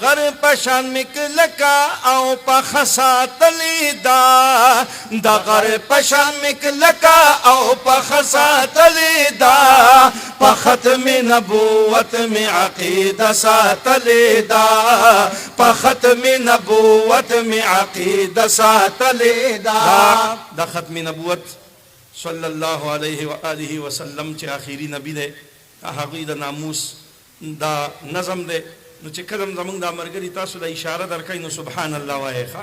غر پشان مکلکا او پخسا تلیدا دا غر پشان مکلکا او پخسا تلیدا پختم نبوت میں عقیدہ ساتلیدا پختم نبوت میں عقیدہ ساتلیدا دا ختم نبوت صلی اللہ علیہ وآلہ وسلم چے آخری نبی دے هغوی دا ناموس دا نظم دے نو چې کلم زمونږ دا مرګري تاسو د اشاره درکئ نو سبحان الله وایخه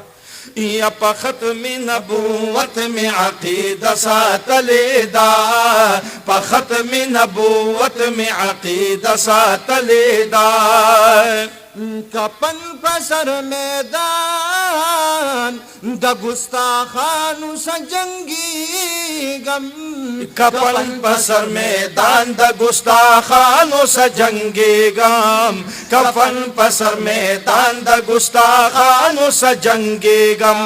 یا په ختم نبوت می عقیده ساتلې دا په ختم نبوت می عقیده ساتلې دا کپن پسر میدان دا گستاخانو سجنگی گم کپن پسر میدان دا گستاخانو سجنگی گم کپن پسر میدان دا گستاخانو سجنگی گم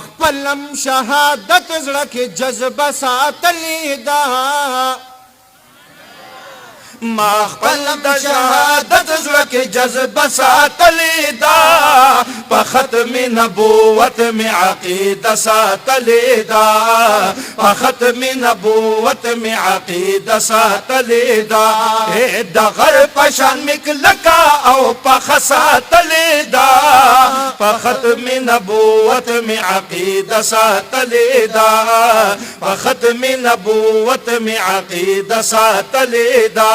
خپلم شهادت زړه کې جذبه ساتلی دا ما خپل د شهادت زړه کې جذبه ساتلی دا په ختم نبوت می عقیده ساتلی دا په ختم نبوت می عقیده ساتلی دا د غر پشان مکلکا او په ساتلی دا په ختم نبوت می عقیده ساتلی دا په ختم نبوت می عقیده ساتلی دا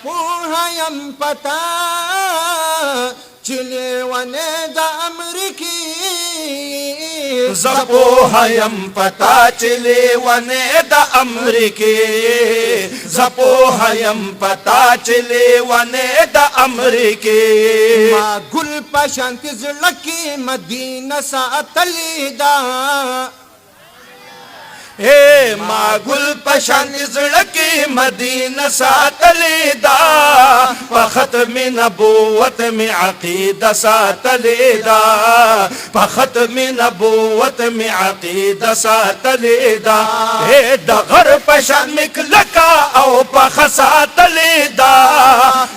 پوهایم پتا چلی ونه دا امریکی زپوهایم پتا چلی ونه دا امریکی زپوهایم پتا چلی ونه دا امریکی ما گل پشانتی زلکی مدینه ساتلی دا اے ما گل پشان زړکی مدینه ساتلی دا په ختم نبوت می عقیده ساتلی دا په ختم نبوت می عقیده ساتلی دا اے د غر پشان مکلکا او په ساتلی دا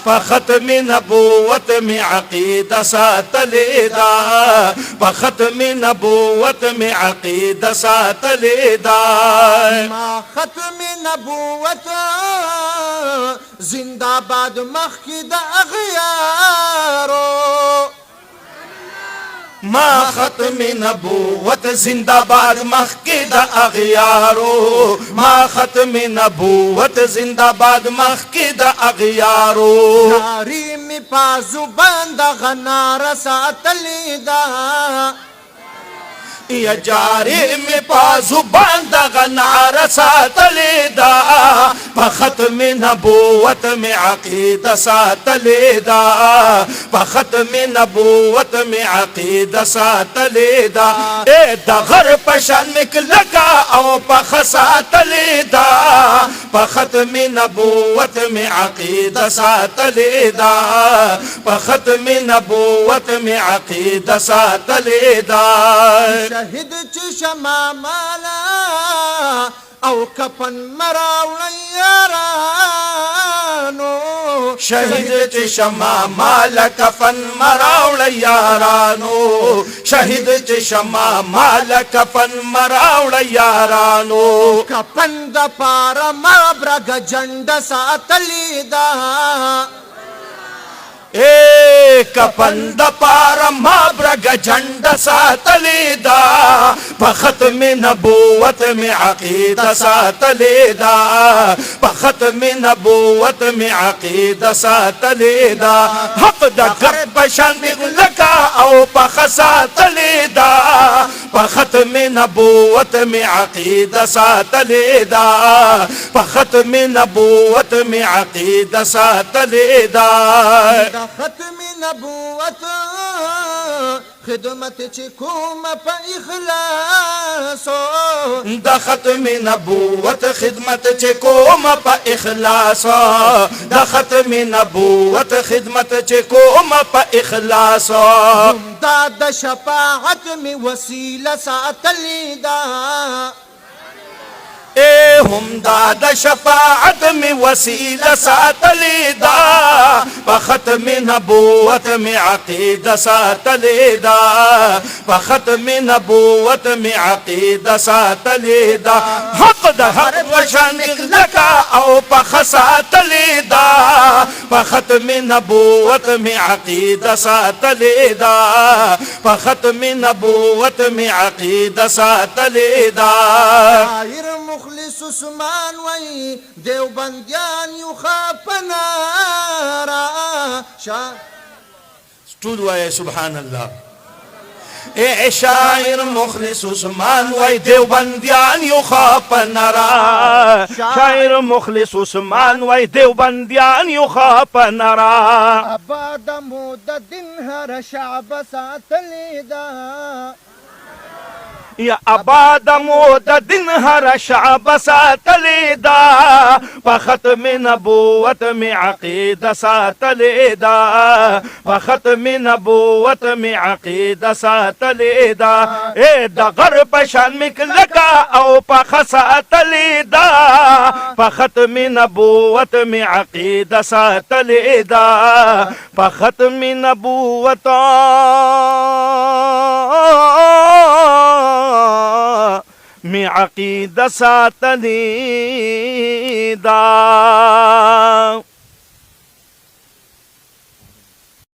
په ختم نبوت می عقیده ساتلی دا په ختم نبوت می عقیده ساتلی دا ما ختم نبوت زندہ باد مخی دا اغیارو ما ختم نبوت زندہ باد مخی دا اغیارو ما ختم نبوت زندہ باد مخی دا اغیارو ناری می پازو بند غنار ساتلی دا یا جاری می پازو باند غنار ساتلی دا پا ختم نبوت می عقیده ساتلی دا پا ختم نبوت می عقیده ساتلی دا اے دا غر پشان مکلکا او پا ساتلی دا پا ختم نبوت می عقیده ساتلی دا پا ختم نبوت می عقیده ساتلی دا شهید چشما مالا او کفن مراوړی یارانو شهید چشما مالا کفن مراوړی یارانو شهید چشما مالا کفن مراوړی یارانو کفن د پاره ما برګ جنډ ساتلی دا اے کفن دا پارا ما برگ جھنڈ ساتلی دا پا ختم نبوت میں عقیدہ ساتلی دا پا ختم نبوت میں عقیدہ ساتلی دا حق دا گر پشان مغلقا او پا ساتلی دا پا ختم نبوت میں عقیدہ ساتلی دا پا ختم نبوت میں عقیدہ ساتلی دا ختم نبوت خدمت چی کوم پا اخلاصو دا ختم نبوت خدمت چی کوم پا اخلاصو دا ختم نبوت خدمت چی کوم پا اخلاصو دا دا شفاعت می وسیلہ ساتلی دا اے هم دا د شفاعت می وسیله ساتلی دا په ختم نبوت می عقیده ساتلی دا په ختم نبوت می عقیده ساتلی دا حق د حق وشان لکا او په ساتلی دا په ختم نبوت می عقیده ساتلی دا په ختم نبوت می عقیده ساتلی دا مخلص عثمان وی دیوبندیان یو خاپنارا ټول وای سبحان الله اے شاعر مخلص عثمان وای دیوبندیان یو خاپنارا شاعر مخلص عثمان وای دیوبندیان یو خاپنارا آباد مود دین هر شعب ساتلی دا یا آباد مو د دین هر شعب ساتلی دا په ختم نبوت می عقیده ساتلی دا په ختم نبوت می عقیده ساتلی دا اے د غرب شان می لکا او په ساتلی دا په ختم نبوت می عقیده ساتلی دا په ختم نبوت می عقیده ساتلی دا